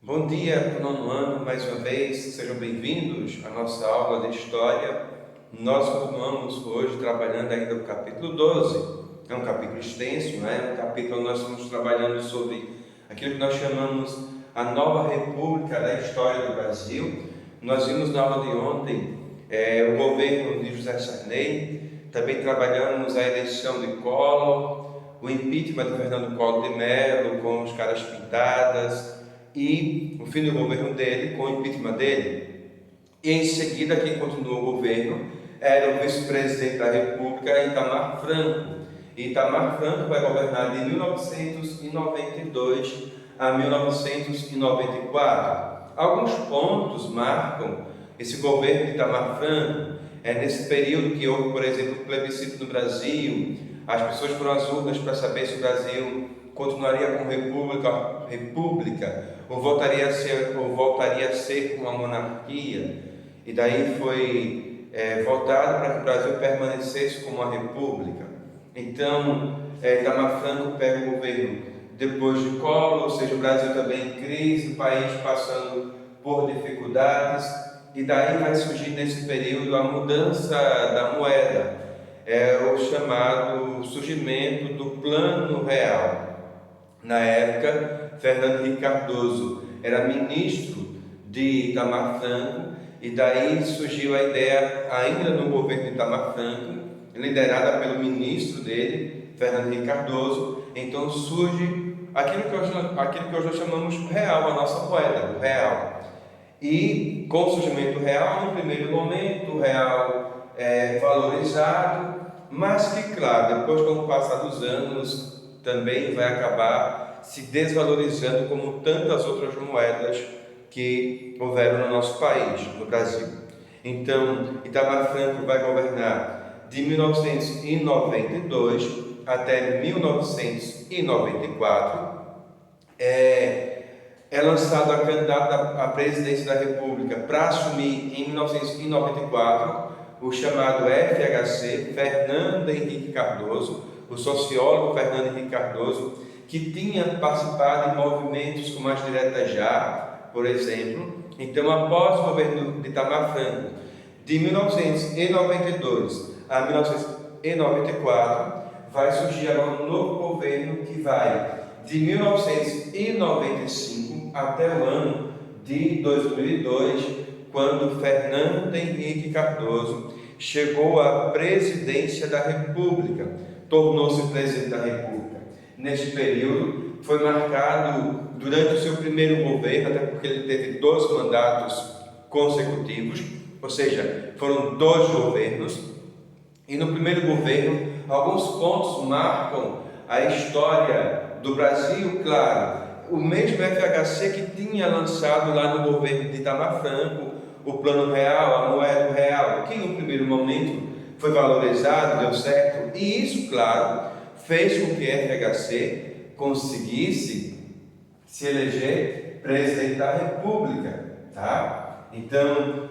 Bom dia para o nono ano, mais uma vez, sejam bem-vindos à nossa aula de História. Nós continuamos hoje trabalhando ainda o capítulo 12. É um capítulo extenso, é um capítulo onde nós estamos trabalhando sobre aquilo que nós chamamos a nova república da história do Brasil. Nós vimos na aula de ontem o governo de José Sarney, também trabalhamos a eleição de Collor, o impeachment de Fernando Collor de Mello com os caras pintadas, e o fim do governo dele, com o impeachment dele. E em seguida, quem continuou o governo era o vice-presidente da República, Itamar Franco. E Itamar Franco vai governar de 1992 a 1994. Alguns pontos marcam esse governo de Itamar Franco. Nesse período que houve, por exemplo, o plebiscito no Brasil, as pessoas foram às urnas para saber se o Brasil continuaria como república ou voltaria a ser uma monarquia, e daí foi votado para que o Brasil permanecesse como uma república. Então, Itamar Franco pega o governo depois de Collor, ou seja, o Brasil também em crise, o país passando por dificuldades, e daí vai surgir nesse período a mudança da moeda, o chamado surgimento do Plano Real. Na época, Fernando Henrique Cardoso era ministro de Itamar Franco, e daí surgiu a ideia, ainda no governo de Itamar Franco, liderada pelo ministro dele, Fernando Henrique Cardoso. Então surge aquilo que hoje nós chamamos de real, a nossa moeda, o real. E com o surgimento do real, no primeiro momento, o real é valorizado, mas que, claro, depois, com o passar dos anos, também vai acabar se desvalorizando como tantas outras moedas que houveram no nosso país, no Brasil. Então, Itamar Franco vai governar de 1992 até 1994. É lançado a candidata à presidência da República para assumir em 1994 o chamado FHC, Fernando Henrique Cardoso, o sociólogo Fernando Henrique Cardoso, que tinha participado em movimentos como as Diretas Já, por exemplo. Então, após o governo de Itamar Franco, de 1992 a 1994, vai surgir agora um novo governo que vai de 1995 até o ano de 2002, quando Fernando Henrique Cardoso chegou à presidência da República, tornou-se presidente da República. Neste período, foi marcado durante o seu primeiro governo, até porque ele teve 2 mandatos consecutivos, ou seja, foram 2 governos, e no primeiro governo, alguns pontos marcam a história do Brasil. Claro, o mesmo FHC que tinha lançado lá no governo de Itamar Franco o Plano Real, a moeda real, que no primeiro momento foi valorizado, deu certo, e isso, claro, fez com que o FHC conseguisse se eleger presidente da República, tá? Então,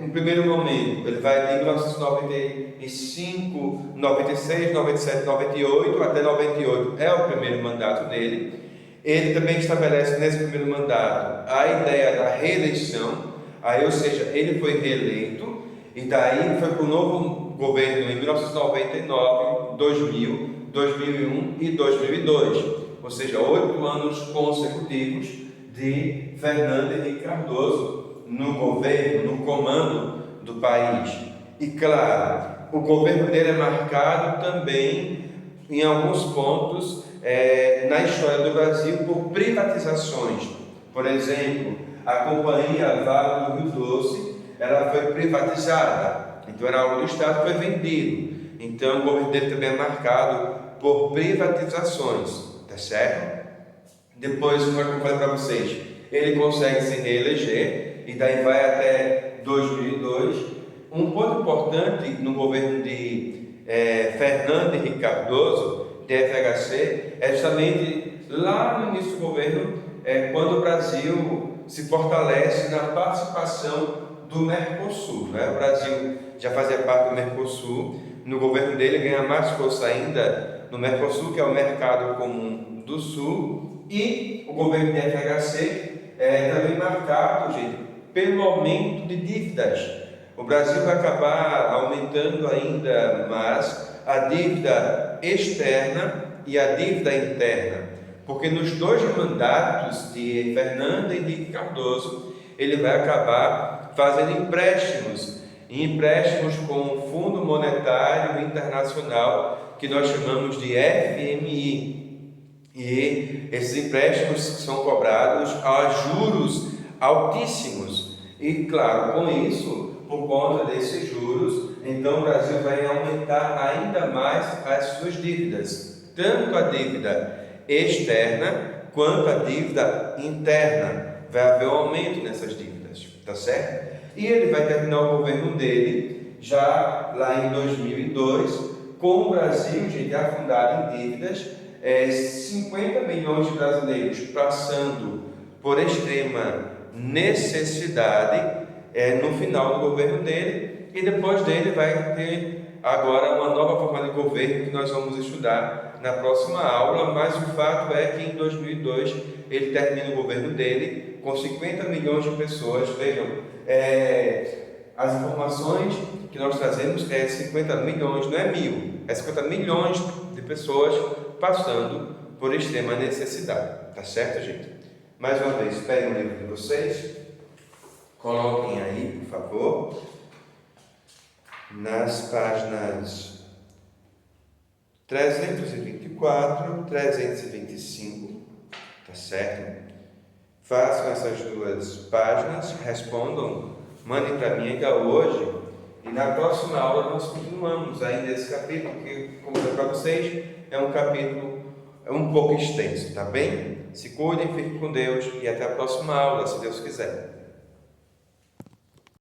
no primeiro momento, ele vai de 1995, 96, 97, 98 até 98, é o primeiro mandato dele. Ele também estabelece nesse primeiro mandato a ideia da reeleição, ou seja, ele foi reeleito, e daí foi para o novo governo em 1999, 2000, 2001 e 2002, ou seja, 8 anos consecutivos de Fernando Henrique Cardoso no governo, no comando do país. E claro, o governo dele é marcado também em alguns pontos na história do Brasil por privatizações. Por exemplo, a companhia Vale do Rio Doce, ela foi privatizada, então era algo do Estado, foi vendido. Então o governo dele também é marcado por privatizações, tá certo? Depois, como eu falei para vocês, ele consegue se reeleger, e daí vai até 2002. Um ponto importante no governo de Fernando Henrique Cardoso, de FHC, é justamente lá no início do governo, quando o Brasil se fortalece na participação do Mercosul, O Brasil já fazia parte do Mercosul, no governo dele ganha mais força ainda no Mercosul, que é o Mercado Comum do Sul, e o governo de FHC marcado, gente, pelo aumento de dívidas. O Brasil vai acabar aumentando ainda mais a dívida externa e a dívida interna, porque nos dois mandatos de Fernando Henrique Cardoso, ele vai acabar fazendo empréstimos com o Fundo Monetário Internacional, que nós chamamos de FMI. E esses empréstimos são cobrados a juros altíssimos. E claro, com isso, por conta desses juros, então o Brasil vai aumentar ainda mais as suas dívidas, tanto a dívida externa quanto a dívida interna. Vai haver um aumento nessas dívidas, tá certo? E ele vai terminar o governo dele já lá em 2002, com o Brasil, gente, afundado em dívidas, 50 milhões de brasileiros passando por extrema necessidade no final do governo dele, e depois dele vai ter agora uma nova forma de governo que nós vamos estudar na próxima aula, mas o fato é que em 2002 ele termina o governo dele com 50 milhões de pessoas. Vejam, as informações que nós trazemos 50 milhões, não é mil, 50 milhões de pessoas passando por extrema necessidade, tá certo, gente? Mais uma vez, peguem o livro de vocês, coloquem aí, por favor, nas páginas 324, 325, tá certo? Façam essas duas páginas, respondam, mandem para mim ainda hoje, e na próxima aula nós continuamos ainda esse capítulo, que, como eu falei para vocês, é um capítulo um pouco extenso, tá bem? Se cuidem, fiquem com Deus e até a próxima aula, se Deus quiser.